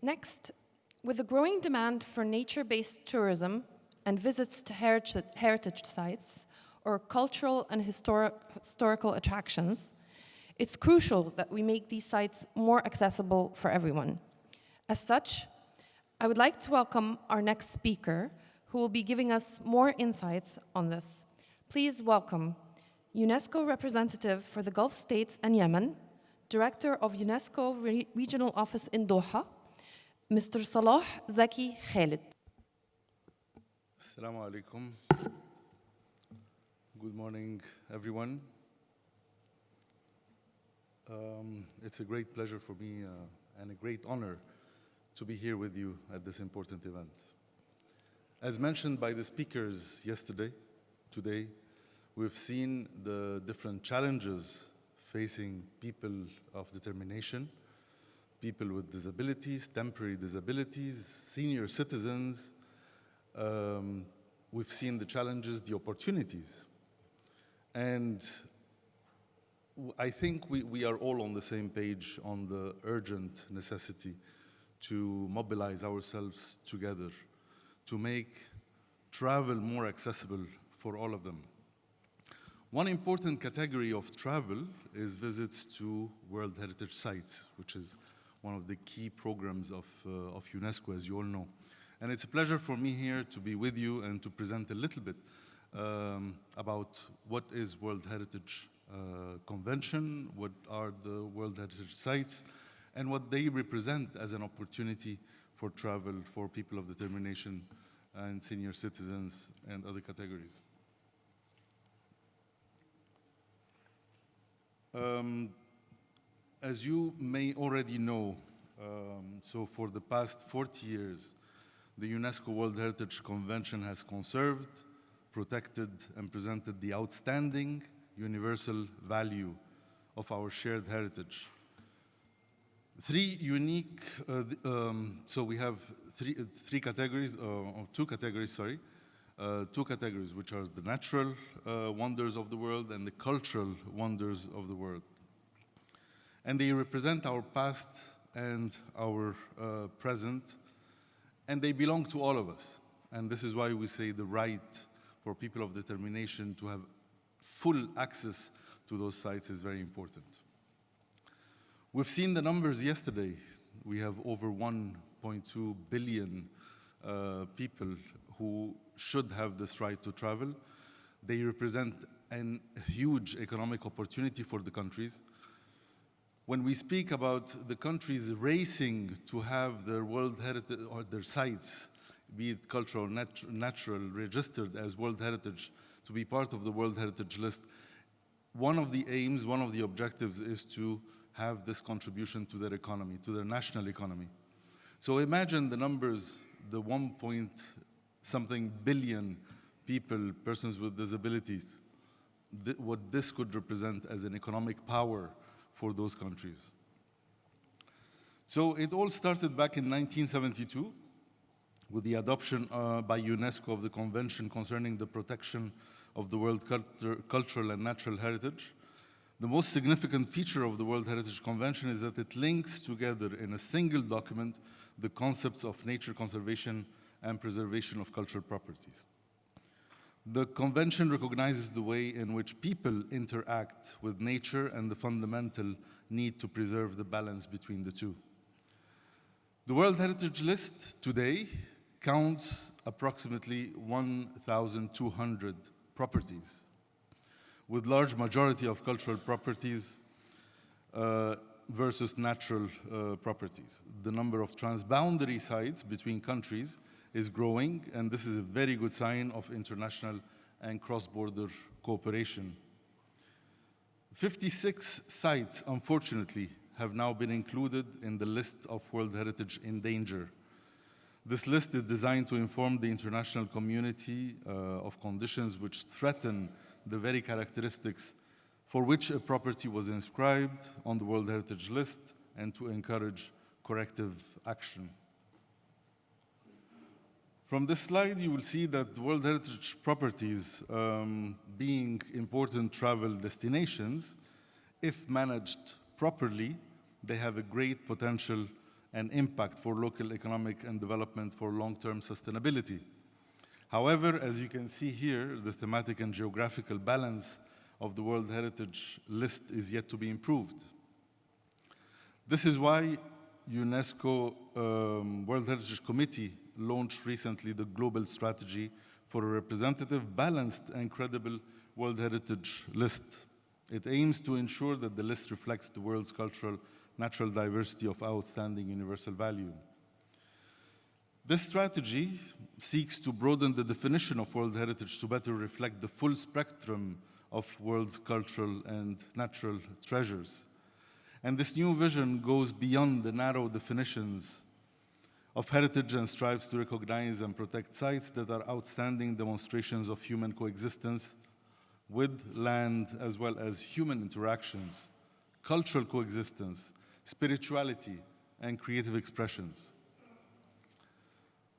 Next, with the growing demand for nature-based tourism and visits to heritage sites or cultural and historical attractions, it's crucial that we make these sites more accessible for everyone. As such, I would like to welcome our next speaker, who will be giving us more insights on this. Please welcome UNESCO representative for the Gulf States and Yemen, Director of UNESCO Regional Office in Doha, Mr. Salah Zaki Khaled. Assalamu alaikum. Good morning, everyone. It's a great pleasure for me and a great honor to be here with you at this important event. As mentioned by the speakers today, we've seen the different challenges facing people of determination, people with disabilities, temporary disabilities, senior citizens. We've seen the challenges, the opportunities. And I think we are all on the same page on the urgent necessity to mobilize ourselves together to make travel more accessible for all of them. One important category of travel is visits to World Heritage Sites, which is one of the key programs of UNESCO, as you all know. And it's a pleasure for me here to be with you and to present a little bit about what is World Heritage Convention, what are the World Heritage Sites, and what they represent as an opportunity for travel for people of determination and senior citizens and other categories. As you may already know, so for the past 40 years, the UNESCO World Heritage Convention has conserved, protected, and presented the outstanding universal value of our shared heritage. So we have two categories, which are the natural wonders of the world and the cultural wonders of the world. And they represent our past and our present, and they belong to all of us. And this is why we say the right for people of determination to have full access to those sites is very important. We've seen the numbers yesterday. We have over 1.2 billion people who should have this right to travel. They represent a huge economic opportunity for the countries. When we speak about the countries racing to have their World Heritage or their sites, be it cultural, natural, registered as World Heritage, to be part of the World Heritage list, one of the aims, one of the objectives is to have this contribution to their economy, to their national economy. So imagine the numbers, the 1-something billion people, persons with disabilities, what this could represent as an economic power for those countries. So it all started back in 1972 with the adoption by UNESCO of the Convention concerning the protection of the world cultural and natural heritage. The most significant feature of the World Heritage Convention is that it links together in a single document the concepts of nature conservation and preservation of cultural properties. The Convention recognizes the way in which people interact with nature and the fundamental need to preserve the balance between the two. The World Heritage List today counts approximately 1,200 properties, with large majority of cultural properties versus natural properties. The number of transboundary sites between countries is growing, and this is a very good sign of international and cross-border cooperation. 56 sites, unfortunately, have now been included in the list of World Heritage in danger. This list is designed to inform the international community of conditions which threaten the very characteristics for which a property was inscribed on the World Heritage List and to encourage corrective action. From this slide, you will see that the World Heritage properties, being important travel destinations, if managed properly, they have a great potential and impact for local economic and development for long-term sustainability. However, as you can see here, the thematic and geographical balance of the World Heritage List is yet to be improved. This is why UNESCO World Heritage Committee launched recently the Global Strategy for a Representative, Balanced, and Credible World Heritage List. It aims to ensure that the list reflects the world's cultural, natural diversity of outstanding universal value. This strategy seeks to broaden the definition of World Heritage to better reflect the full spectrum of world's cultural and natural treasures. And this new vision goes beyond the narrow definitions of heritage and strives to recognize and protect sites that are outstanding demonstrations of human coexistence with land as well as human interactions, cultural coexistence, spirituality, and creative expressions.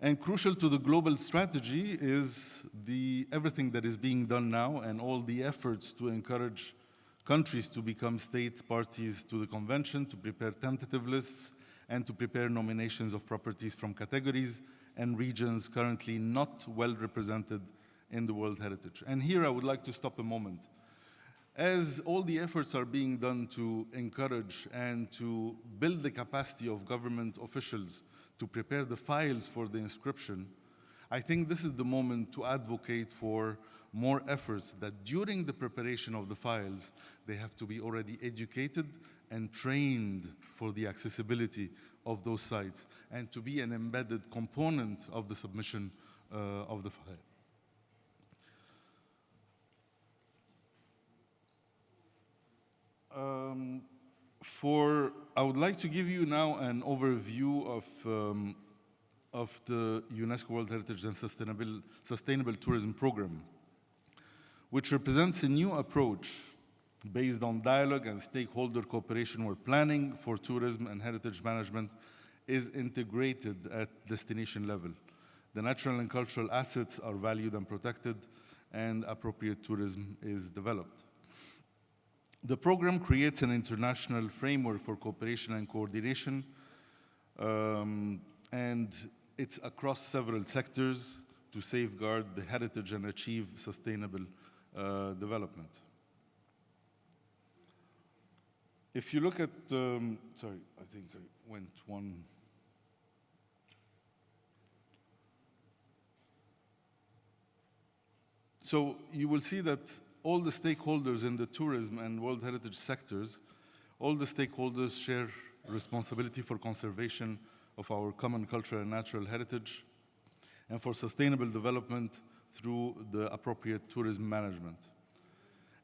And crucial to the global strategy is everything that is being done now and all the efforts to encourage countries to become states parties to the convention, to prepare tentative lists, and to prepare nominations of properties from categories and regions currently not well represented in the World Heritage. And here I would like to stop a moment. As all the efforts are being done to encourage and to build the capacity of government officials to prepare the files for the inscription, I think this is the moment to advocate for more efforts that during the preparation of the files, they have to be already educated and trained for the accessibility of those sites and to be an embedded component of the submission of the file. I would like to give you now an overview of the UNESCO World Heritage and Sustainable Tourism Program, which represents a new approach based on dialogue and stakeholder cooperation where planning for tourism and heritage management is integrated at destination level. The natural and cultural assets are valued and protected, and appropriate tourism is developed. The program creates an international framework for cooperation and coordination, and it's across several sectors to safeguard the heritage and achieve sustainable development. If you look at, sorry, I think I went one. So you will see that all the stakeholders in the tourism and World Heritage sectors, all the stakeholders share responsibility for conservation of our common cultural and natural heritage and for sustainable development through the appropriate tourism management.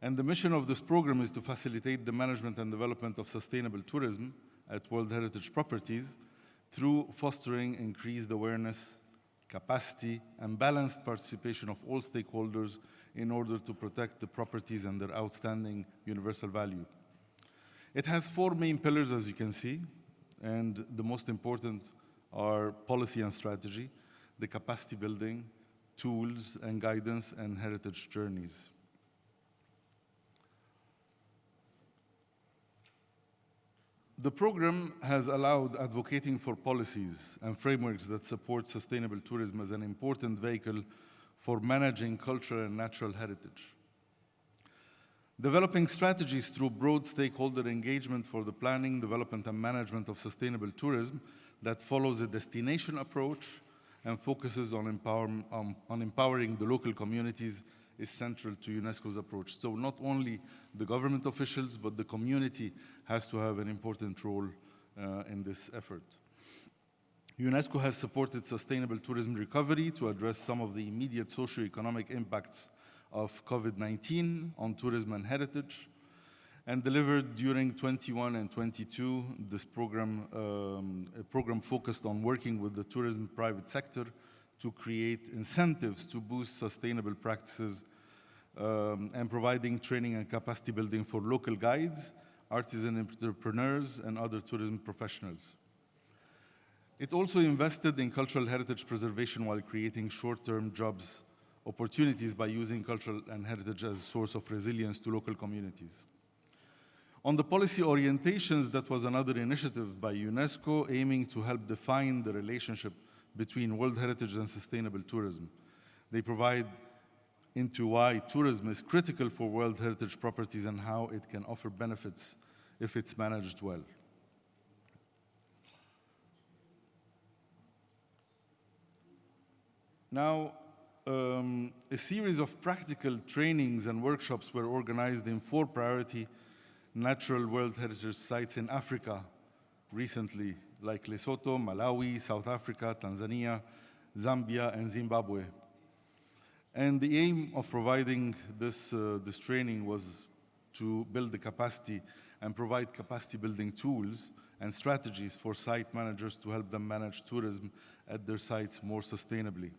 And the mission of this program is to facilitate the management and development of sustainable tourism at World Heritage properties through fostering increased awareness, capacity, and balanced participation of all stakeholders in order to protect the properties and their outstanding universal value. It has four main pillars, as you can see, and the most important are policy and strategy, the capacity building, tools and guidance, and heritage journeys. The program has allowed advocating for policies and frameworks that support sustainable tourism as an important vehicle for managing cultural and natural heritage. Developing strategies through broad stakeholder engagement for the planning, development, and management of sustainable tourism that follows a destination approach and focuses on empowering the local communities is central to UNESCO's approach. So not only the government officials, but the community has to have an important role in this effort. UNESCO has supported sustainable tourism recovery to address some of the immediate socio-economic impacts of COVID-19 on tourism and heritage, and delivered during 21 and 22 this program, a program focused on working with the tourism private sector to create incentives to boost sustainable practices and providing training and capacity building for local guides, artisan entrepreneurs, and other tourism professionals. It also invested in cultural heritage preservation while creating short-term jobs opportunities by using cultural and heritage as a source of resilience to local communities. On the policy orientations, that was another initiative by UNESCO aiming to help define the relationship between World Heritage and sustainable tourism. They provide into why tourism is critical for World Heritage properties and how it can offer benefits if it's managed well. Now, a series of practical trainings and workshops were organized in 4 priority natural World Heritage sites in Africa recently, like Lesotho, Malawi, South Africa, Tanzania, Zambia, and Zimbabwe. And the aim of providing this training was to build the capacity and provide capacity building tools and strategies for site managers to help them manage tourism at their sites more sustainably.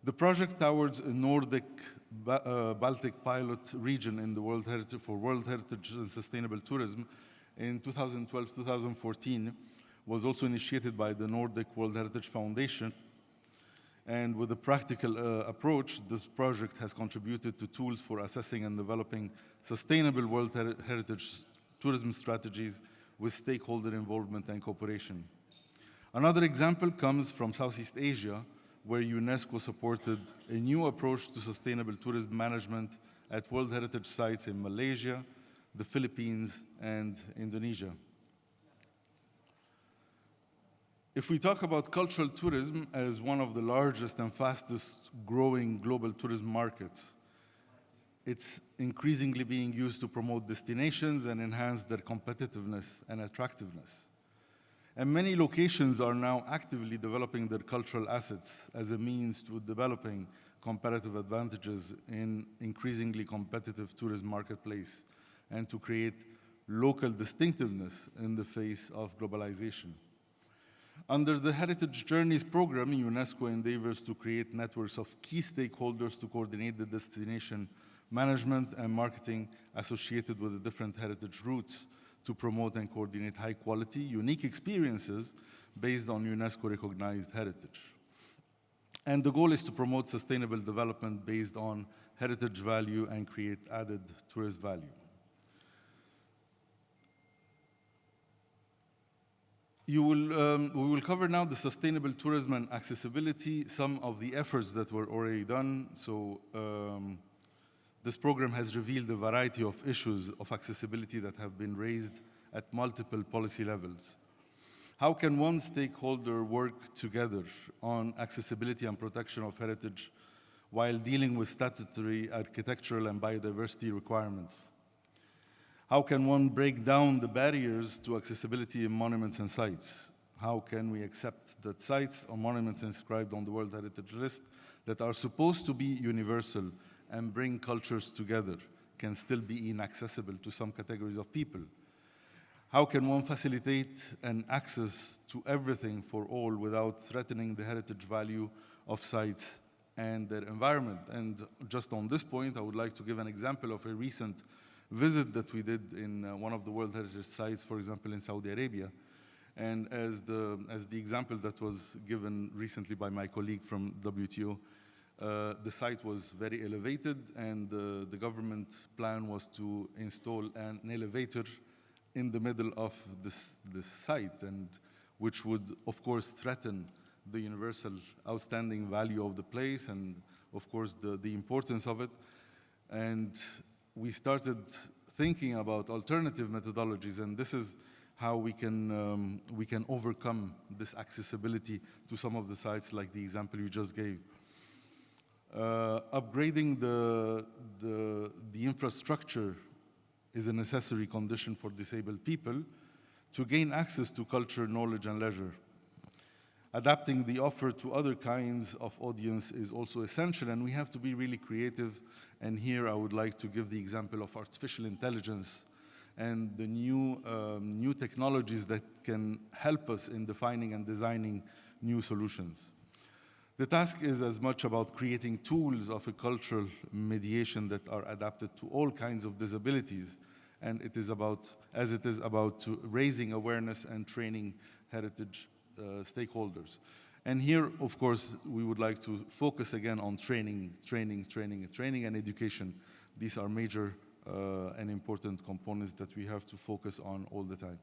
The project towards a Nordic Baltic pilot region in the World Heritage for World Heritage and Sustainable Tourism in 2012-2014 was also initiated by the Nordic World Heritage Foundation. And with a practical approach, this project has contributed to tools for assessing and developing sustainable World Heritage tourism strategies with stakeholder involvement and cooperation. Another example comes from Southeast Asia, where UNESCO supported a new approach to sustainable tourism management at World Heritage sites in Malaysia, the Philippines, and Indonesia. If we talk about cultural tourism as one of the largest and fastest growing global tourism markets, it's increasingly being used to promote destinations and enhance their competitiveness and attractiveness. And many locations are now actively developing their cultural assets as a means to developing comparative advantages in increasingly competitive tourism marketplace and to create local distinctiveness in the face of globalization. Under the Heritage Journeys program, UNESCO endeavors to create networks of key stakeholders to coordinate the destination management and marketing associated with the different heritage routes to promote and coordinate high-quality, unique experiences based on UNESCO-recognized heritage. And the goal is to promote sustainable development based on heritage value and create added tourist value. We will cover now the sustainable tourism and accessibility, some of the efforts that were already done. So this program has revealed a variety of issues of accessibility that have been raised at multiple policy levels. How can one stakeholder work together on accessibility and protection of heritage while dealing with statutory, architectural, and biodiversity requirements? How can one break down the barriers to accessibility in monuments and sites? How can we accept that sites or monuments inscribed on the World Heritage List that are supposed to be universal and bring cultures together can still be inaccessible to some categories of people? How can one facilitate an access to everything for all without threatening the heritage value of sites and their environment? And just on this point, I would like to give an example of a recent visit that we did in one of the World Heritage sites, for example, in Saudi Arabia. And as the example that was given recently by my colleague from WTO, the site was very elevated, and the government plan was to install an elevator in the middle of this site, and which would, of course, threaten the universal outstanding value of the place and, of course, the importance of it. And we started thinking about alternative methodologies, and this is how we can overcome this accessibility to some of the sites, like the example you just gave. Upgrading the infrastructure is a necessary condition for disabled people to gain access to culture, knowledge, and leisure. Adapting the offer to other kinds of audience is also essential, and we have to be really creative. And here I would like to give the example of artificial intelligence and the new technologies that can help us in defining and designing new solutions. The task is as much about creating tools of a cultural mediation that are adapted to all kinds of disabilities, and it is about raising awareness and training heritage stakeholders. And here, of course, we would like to focus again on training, and education. These are major and important components that we have to focus on all the time.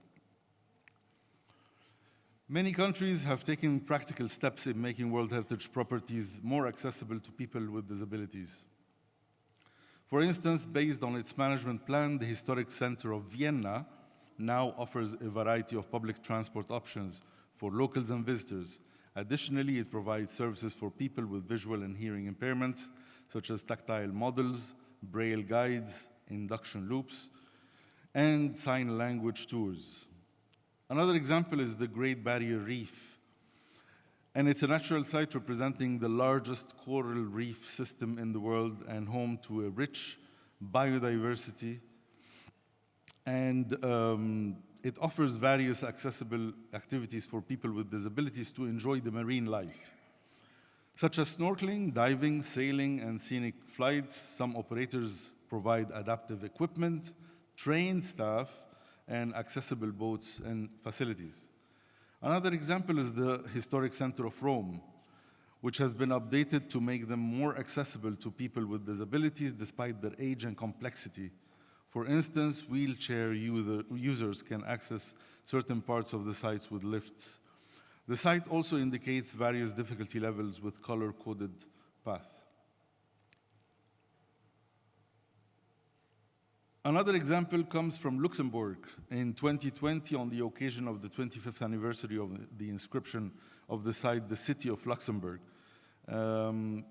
Many countries have taken practical steps in making World Heritage properties more accessible to people with disabilities. For instance, based on its management plan, the Historic Center of Vienna now offers a variety of public transport options for locals and visitors. Additionally, it provides services for people with visual and hearing impairments, such as tactile models, braille guides, induction loops, and sign language tours. Another example is the Great Barrier Reef, and it's a natural site representing the largest coral reef system in the world and home to a rich biodiversity. And it offers various accessible activities for people with disabilities to enjoy the marine life, such as snorkeling, diving, sailing, and scenic flights. Some operators provide adaptive equipment, trained staff, and accessible boats and facilities. Another example is the Historic Center of Rome, which has been updated to make them more accessible to people with disabilities despite their age and complexity. For instance, wheelchair users can access certain parts of the sites with lifts. The site also indicates various difficulty levels with color-coded paths. Another example comes from Luxembourg. In 2020, on the occasion of the 25th anniversary of the inscription of the site, the City of Luxembourg, 4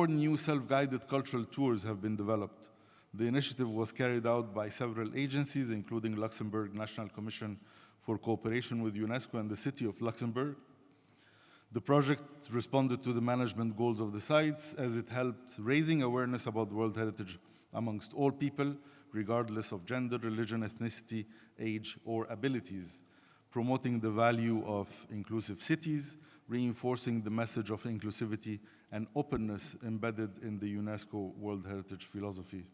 new self-guided cultural tours have been developed. The initiative was carried out by several agencies, including Luxembourg National Commission for Cooperation with UNESCO and the City of Luxembourg. The project responded to the management goals of the sites as it helped raising awareness about World Heritage amongst all people, regardless of gender, religion, ethnicity, age, or abilities, promoting the value of inclusive cities, reinforcing the message of inclusivity and openness embedded in the UNESCO World Heritage philosophy.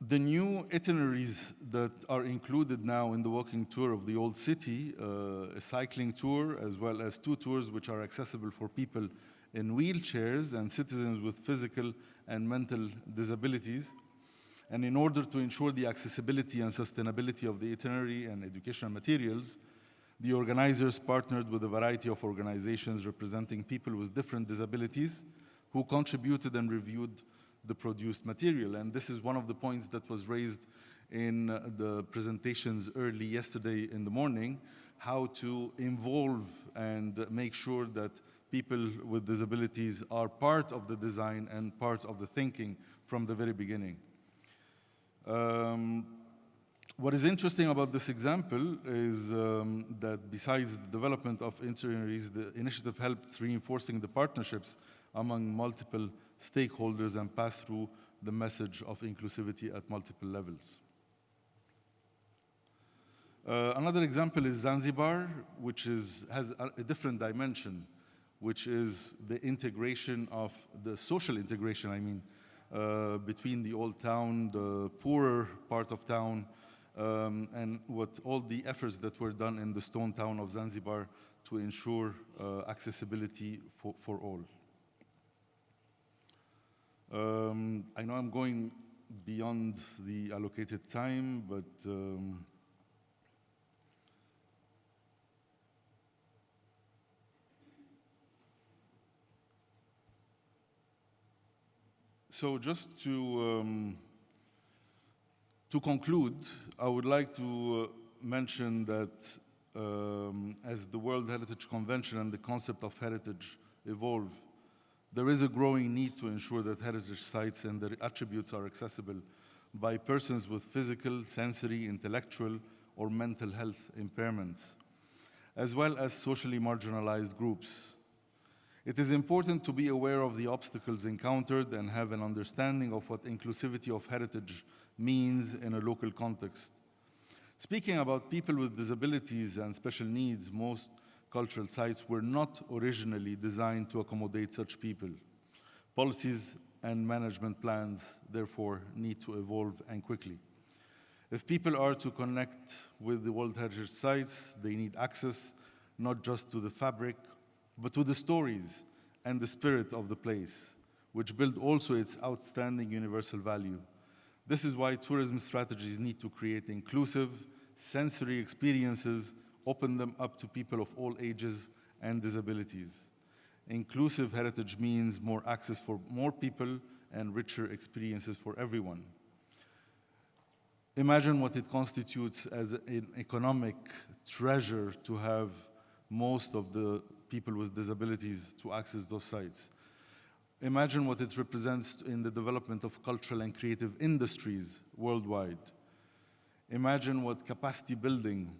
The new itineraries that are included now in the walking tour of the Old City, a cycling tour, as well as 2 tours which are accessible for people in wheelchairs and citizens with physical and mental disabilities. And in order to ensure the accessibility and sustainability of the itinerary and educational materials, the organizers partnered with a variety of organizations representing people with different disabilities who contributed and reviewed the produced material. And this is one of the points that was raised in the presentations early yesterday in the morning, how to involve and make sure that people with disabilities are part of the design and part of the thinking from the very beginning. What is interesting about this example is that besides the development of itineraries, the initiative helped reinforcing the partnerships among multiple stakeholders and pass through the message of inclusivity at multiple levels. Another example is Zanzibar, which has a different dimension, which is the integration of the social integration, between the old town, the poorer part of town, and what all the efforts that were done in the stone town of Zanzibar to ensure accessibility for all. I know I'm going beyond the allocated time, but so just to conclude, I would like to mention that as the World Heritage Convention and the concept of heritage evolve, there is a growing need to ensure that heritage sites and their attributes are accessible by persons with physical, sensory, intellectual, or mental health impairments, as well as socially marginalized groups. It is important to be aware of the obstacles encountered and have an understanding of what inclusivity of heritage means in a local context. Speaking about people with disabilities and special needs, most cultural sites were not originally designed to accommodate such people. Policies and management plans, therefore, need to evolve and quickly. If people are to connect with the World Heritage sites, they need access not just to the fabric, but to the stories and the spirit of the place, which build also its outstanding universal value. This is why tourism strategies need to create inclusive, sensory experiences, open them up to people of all ages and disabilities. Inclusive heritage means more access for more people and richer experiences for everyone. Imagine what it constitutes as an economic treasure to have most of the people with disabilities to access those sites. Imagine what it represents in the development of cultural and creative industries worldwide. Imagine what capacity building,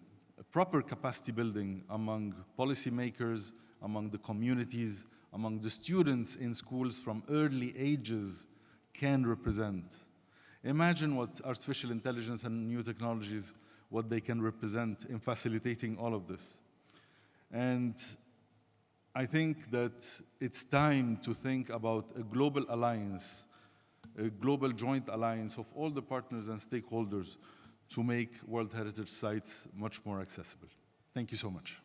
proper capacity building among policymakers, among the communities, among the students in schools from early ages can represent. Imagine what artificial intelligence and new technologies, what they can represent in facilitating all of this. And I think that it's time to think about a global alliance, a global joint alliance of all the partners and stakeholders to make World Heritage sites much more accessible. Thank you so much.